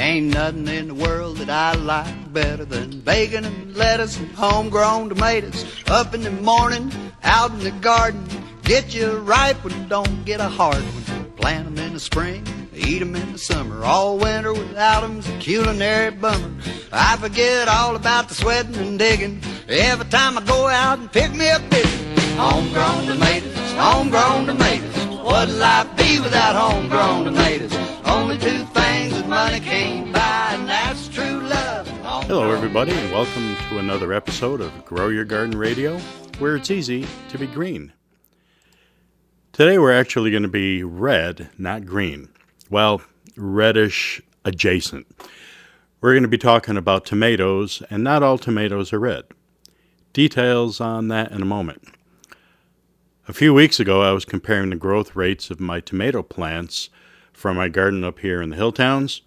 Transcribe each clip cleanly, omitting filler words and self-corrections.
Ain't nothing in the world that I like better than bacon and lettuce and homegrown tomatoes. Up in the morning, out in the garden, get you a ripe one, don't get a hard one. Plant 'em in the spring, eat 'em in the summer. All winter without 'em's a culinary bummer. I forget all about the sweating and digging every time I go out and pick me a pigeon. Homegrown tomatoes, homegrown tomatoes. What'd life be without homegrown tomatoes? Only two things that money can't buy, and that's true love. Hello, everybody, and welcome to another episode of Grow Your Garden Radio, where it's easy to be green. Today we're actually going to be red, not green. Well, reddish adjacent. We're going to be talking about tomatoes, and not all tomatoes are red. Details on that in a moment. A few weeks ago, I was comparing the growth rates of my tomato plants from my garden up here in the hill towns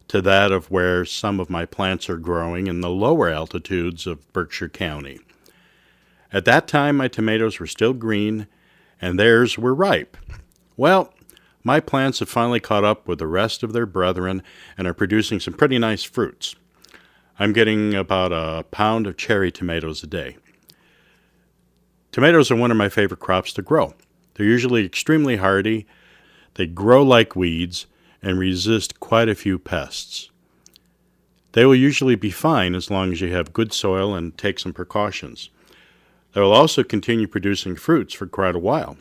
to that of where some of my plants are growing in the lower altitudes of Berkshire County. At that time, my tomatoes were still green, and theirs were ripe. Well, my plants have finally caught up with the rest of their brethren and are producing some pretty nice fruits. I'm getting about a pound of cherry tomatoes a day. Tomatoes are one of my favorite crops to grow. They're usually extremely hardy, they grow like weeds, and resist quite a few pests. They will usually be fine as long as you have good soil and take some precautions. They will also continue producing fruits for quite a while.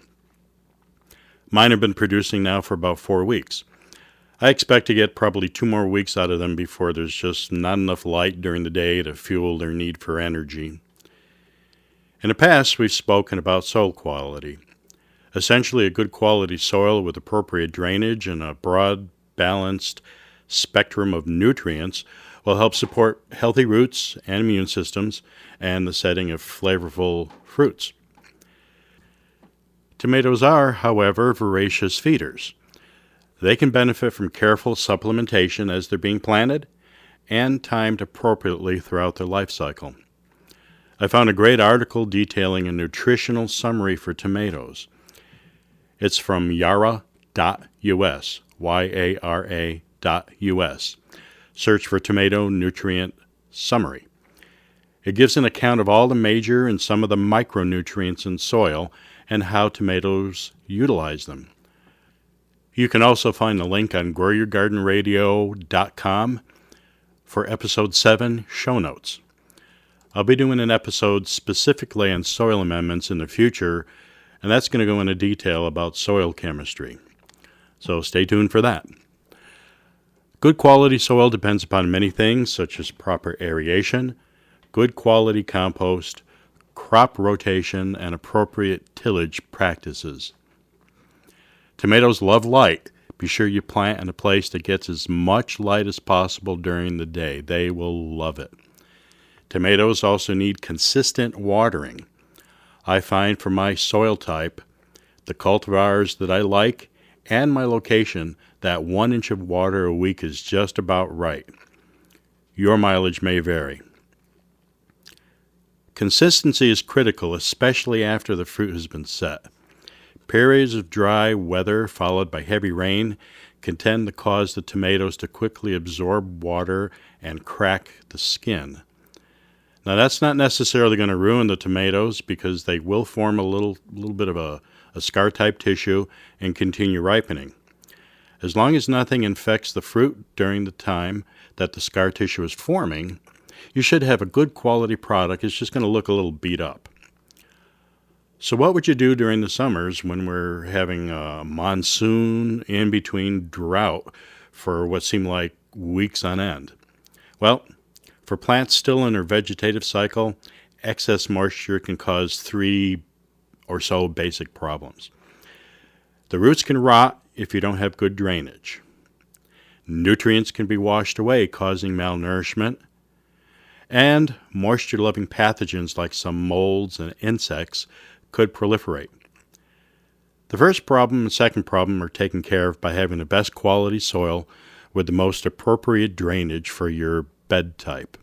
Mine have been producing now for about 4 weeks. I expect to get probably 2 more weeks out of them before there's just not enough light during the day to fuel their need for energy. In the past, we've spoken about soil quality. Essentially, a good quality soil with appropriate drainage and a broad, balanced spectrum of nutrients will help support healthy roots and immune systems and the setting of flavorful fruits. Tomatoes are, however, voracious feeders. They can benefit from careful supplementation as they're being planted and timed appropriately throughout their life cycle. I found a great article detailing a nutritional summary for tomatoes. It's from yara.us, YARA.US. Search for Tomato Nutrient Summary. It gives an account of all the major and some of the micronutrients in soil and how tomatoes utilize them. You can also find the link on growyourgardenradio.com for Episode 7 show notes. I'll be doing an episode specifically on soil amendments in the future, and that's going to go into detail about soil chemistry. So stay tuned for that. Good quality soil depends upon many things, such as proper aeration, good quality compost, crop rotation, and appropriate tillage practices. Tomatoes love light. Be sure you plant in a place that gets as much light as possible during the day. They will love it. Tomatoes also need consistent watering. I find for my soil type, the cultivars that I like, and my location, that 1 inch of water a week is just about right. Your mileage may vary. Consistency is critical, especially after the fruit has been set. Periods of dry weather followed by heavy rain can tend to cause the tomatoes to quickly absorb water and crack the skin. Now, that's not necessarily going to ruin the tomatoes because they will form a little bit of a scar-type tissue and continue ripening. As long as nothing infects the fruit during the time that the scar tissue is forming, you should have a good quality product. It's just going to look a little beat up. So what would you do during the summers when we're having a monsoon in between drought for what seem like weeks on end? Well, for plants still in their vegetative cycle, excess moisture can cause 3 or so basic problems. The roots can rot if you don't have good drainage. Nutrients can be washed away, causing malnourishment. And moisture-loving pathogens like some molds and insects could proliferate. The first problem and second problem are taken care of by having the best quality soil with the most appropriate drainage for your bed type.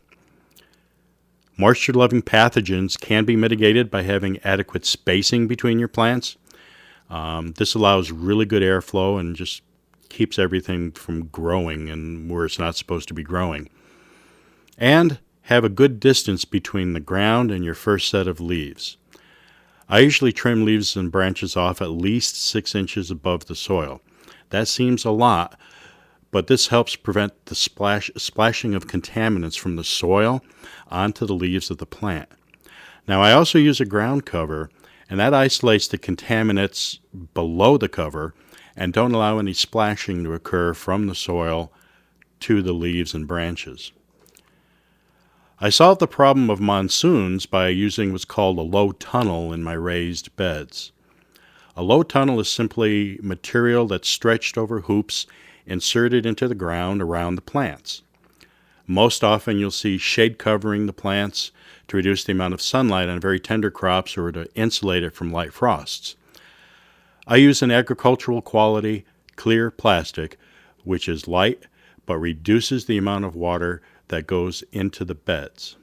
Moisture-loving pathogens can be mitigated by having adequate spacing between your plants. This allows really good airflow and just keeps everything from growing and where it's not supposed to be growing. And have a good distance between the ground and your first set of leaves. I usually trim leaves and branches off at least 6 inches above the soil. That seems a lot, but this helps prevent the splashing of contaminants from the soil onto the leaves of the plant. Now, I also use a ground cover, and that isolates the contaminants below the cover and don't allow any splashing to occur from the soil to the leaves and branches. I solved the problem of monsoons by using what's called a low tunnel in my raised beds. A low tunnel is simply material that's stretched over hoops inserted into the ground around the plants. Most often you'll see shade covering the plants to reduce the amount of sunlight on very tender crops or to insulate it from light frosts. I use an agricultural quality clear plastic which is light but reduces the amount of water that goes into the beds.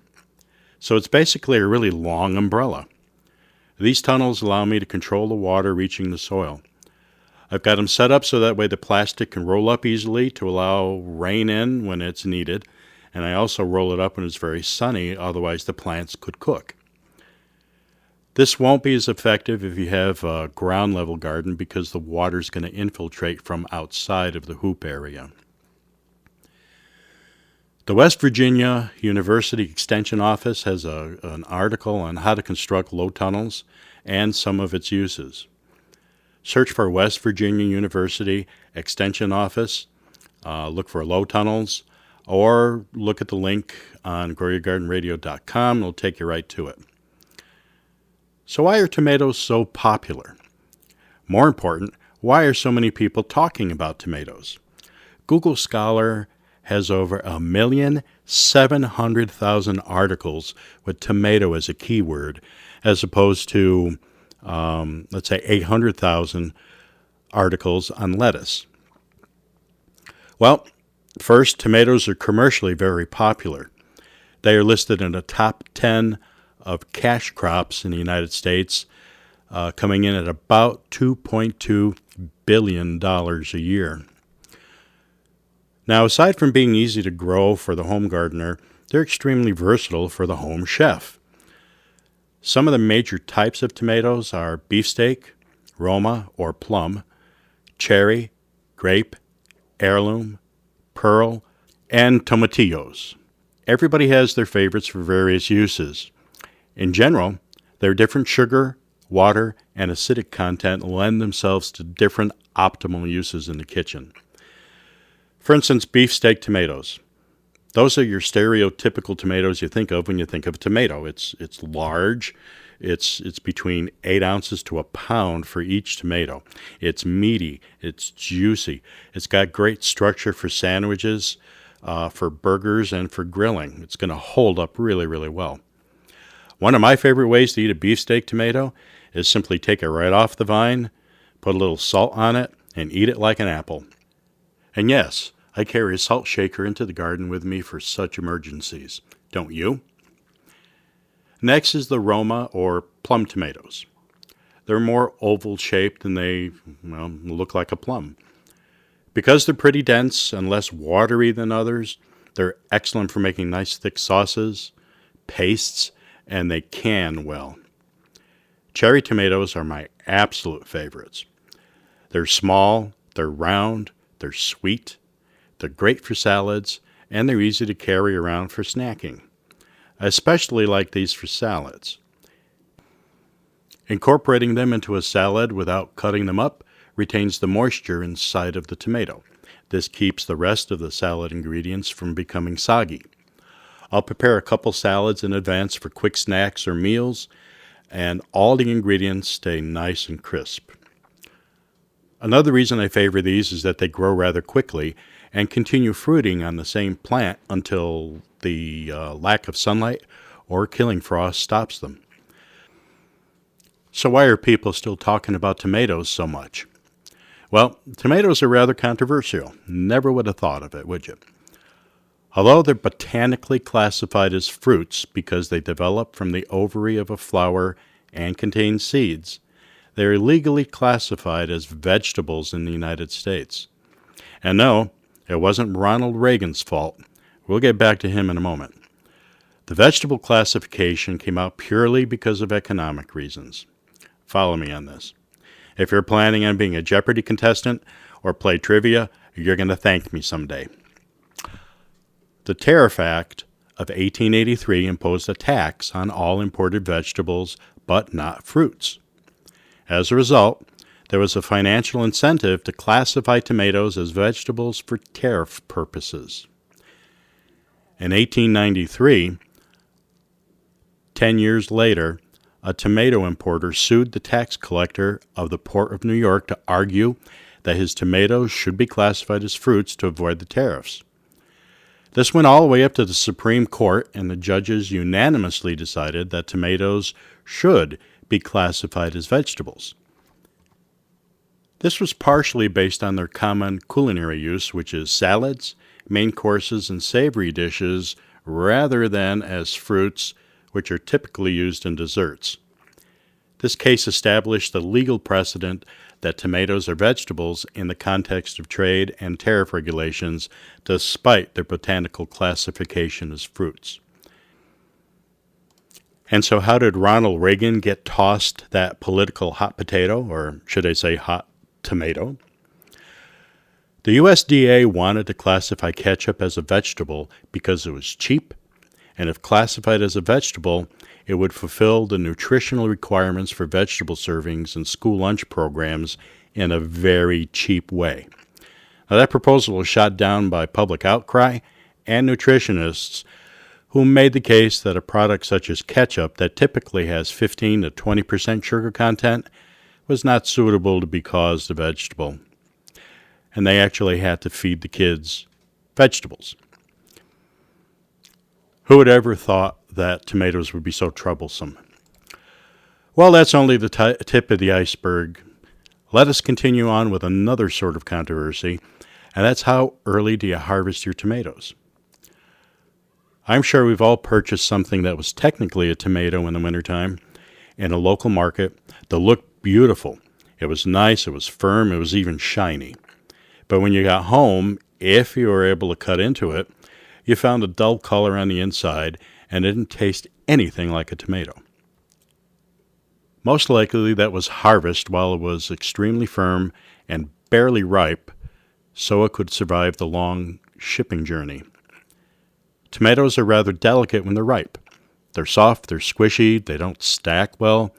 So it's basically a really long umbrella. These tunnels allow me to control the water reaching the soil. I've got them set up so that way the plastic can roll up easily to allow rain in when it's needed, and I also roll it up when it's very sunny, otherwise the plants could cook. This won't be as effective if you have a ground level garden because the water's going to infiltrate from outside of the hoop area. The West Virginia University Extension Office has an article on how to construct low tunnels and some of its uses. Search for West Virginia University Extension Office, look for low tunnels, or look at the link on growyourgardenradio.com. It'll take you right to it. So why are tomatoes so popular? More important, why are so many people talking about tomatoes? Google Scholar has over 1,700,000 articles with tomato as a keyword, as opposed to, let's say, 800,000 articles on lettuce. Well, first, tomatoes are commercially very popular. They are listed in the top 10 of cash crops in the United States, coming in at about $2.2 billion a year. Now, aside from being easy to grow for the home gardener, they're extremely versatile for the home chef. Some of the major types of tomatoes are beefsteak, Roma or plum, cherry, grape, heirloom, pearl, and tomatillos. Everybody has their favorites for various uses. In general, their different sugar, water, and acidic content lend themselves to different optimal uses in the kitchen. For instance, beefsteak tomatoes. Those are your stereotypical tomatoes you think of when you think of a tomato. It's large. It's between 8 ounces to a pound for each tomato. It's meaty. It's juicy. It's got great structure for sandwiches, for burgers, and for grilling. It's going to hold up really, really well. One of my favorite ways to eat a beefsteak tomato is simply take it right off the vine, put a little salt on it, and eat it like an apple. And yes, I carry a salt shaker into the garden with me for such emergencies. Don't you? Next is the Roma or plum tomatoes. They're more oval shaped and they look like a plum. Because they're pretty dense and less watery than others, they're excellent for making nice thick sauces, pastes, and they can well. Cherry tomatoes are my absolute favorites. They're small, they're round, they're sweet, they're great for salads, and they're easy to carry around for snacking. I especially like these for salads. Incorporating them into a salad without cutting them up retains the moisture inside of the tomato. This keeps the rest of the salad ingredients from becoming soggy. I'll prepare a couple salads in advance for quick snacks or meals, and all the ingredients stay nice and crisp. Another reason I favor these is that they grow rather quickly and continue fruiting on the same plant until the lack of sunlight or killing frost stops them. So why are people still talking about tomatoes so much? Well, tomatoes are rather controversial. Never would have thought of it, would you? Although they're botanically classified as fruits because they develop from the ovary of a flower and contain seeds, they are legally classified as vegetables in the United States. And no, it wasn't Ronald Reagan's fault. We'll get back to him in a moment. The vegetable classification came out purely because of economic reasons. Follow me on this. If you're planning on being a Jeopardy contestant or play trivia, you're going to thank me someday. The Tariff Act of 1883 imposed a tax on all imported vegetables, but not fruits. As a result, there was a financial incentive to classify tomatoes as vegetables for tariff purposes. In 1893, 10 years later, a tomato importer sued the tax collector of the Port of New York to argue that his tomatoes should be classified as fruits to avoid the tariffs. This went all the way up to the Supreme Court, and the judges unanimously decided that tomatoes should be classified as vegetables. This was partially based on their common culinary use, which is salads, main courses, and savory dishes, rather than as fruits, which are typically used in desserts. This case established the legal precedent that tomatoes are vegetables in the context of trade and tariff regulations, despite their botanical classification as fruits. And so how did Ronald Reagan get tossed that political hot potato, or should I say hot tomato? The USDA wanted to classify ketchup as a vegetable because it was cheap, and if classified as a vegetable, it would fulfill the nutritional requirements for vegetable servings in school lunch programs in a very cheap way. Now, that proposal was shot down by public outcry and nutritionists who made the case that a product such as ketchup that typically has 15 to 20% sugar content was not suitable to be called a vegetable. And they actually had to feed the kids vegetables. Who would ever thought that tomatoes would be so troublesome? Well, that's only the tip of the iceberg. Let us continue on with another sort of controversy, and that's how early do you harvest your tomatoes? I'm sure we've all purchased something that was technically a tomato in the wintertime in a local market that looked beautiful. It was nice, it was firm, it was even shiny. But when you got home, if you were able to cut into it, you found a dull color on the inside and it didn't taste anything like a tomato. Most likely that was harvested while it was extremely firm and barely ripe, so it could survive the long shipping journey. Tomatoes are rather delicate when they're ripe. They're soft, they're squishy, they don't stack well,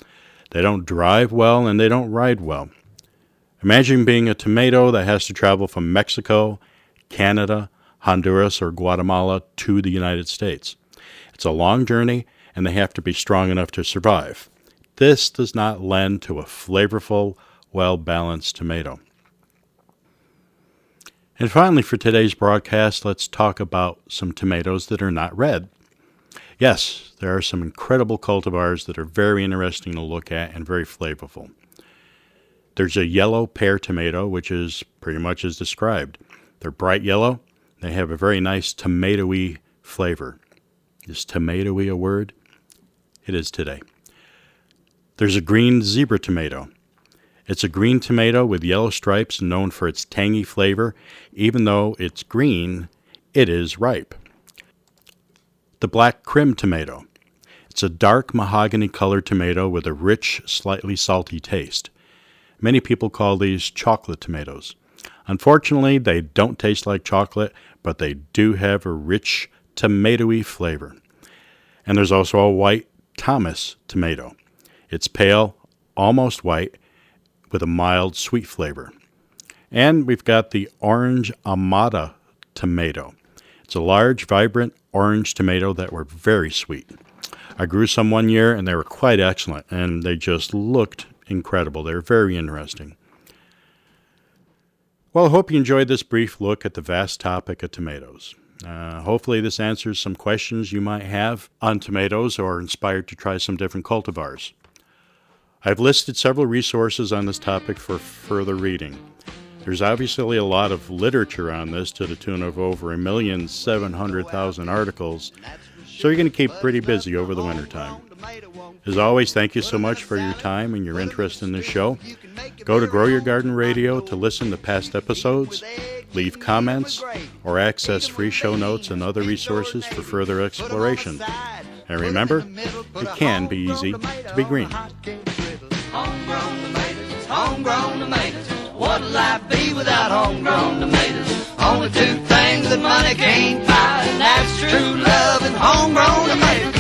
they don't drive well, and they don't ride well. Imagine being a tomato that has to travel from Mexico, Canada, Honduras, or Guatemala to the United States. It's a long journey, and they have to be strong enough to survive. This does not lend to a flavorful, well-balanced tomato. And finally, for today's broadcast, let's talk about some tomatoes that are not red. Yes, there are some incredible cultivars that are very interesting to look at and very flavorful. There's a yellow pear tomato, which is pretty much as described. They're bright yellow. They have a very nice tomatoey flavor. Is tomatoey a word? It is today. There's a green zebra tomato. It's a green tomato with yellow stripes, known for its tangy flavor. Even though it's green, it is ripe. The black crim tomato. It's a dark mahogany-colored tomato with a rich, slightly salty taste. Many people call these chocolate tomatoes. Unfortunately, they don't taste like chocolate, but they do have a rich, tomatoey flavor. And there's also a white Thomas tomato. It's pale, almost white, with a mild, sweet flavor. And we've got the orange Amata tomato. It's a large, vibrant orange tomato that were very sweet. I grew some one year, and they were quite excellent, and they just looked incredible. They're very interesting. Well, I hope you enjoyed this brief look at the vast topic of tomatoes. Hopefully this answers some questions you might have on tomatoes or inspired to try some different cultivars. I've listed several resources on this topic for further reading. There's obviously a lot of literature on this to the tune of over 1,700,000 articles, So you're going to keep pretty busy over the wintertime. As always, thank you so much for your time and your interest in this show. Go to Grow Your Garden Radio to listen to past episodes, leave comments, or access free show notes and other resources for further exploration. And remember, it can be easy to be green. Homegrown tomatoes, homegrown tomatoes. What'll life be without homegrown tomatoes? Only two things that money can't buy, and that's true love and homegrown tomatoes.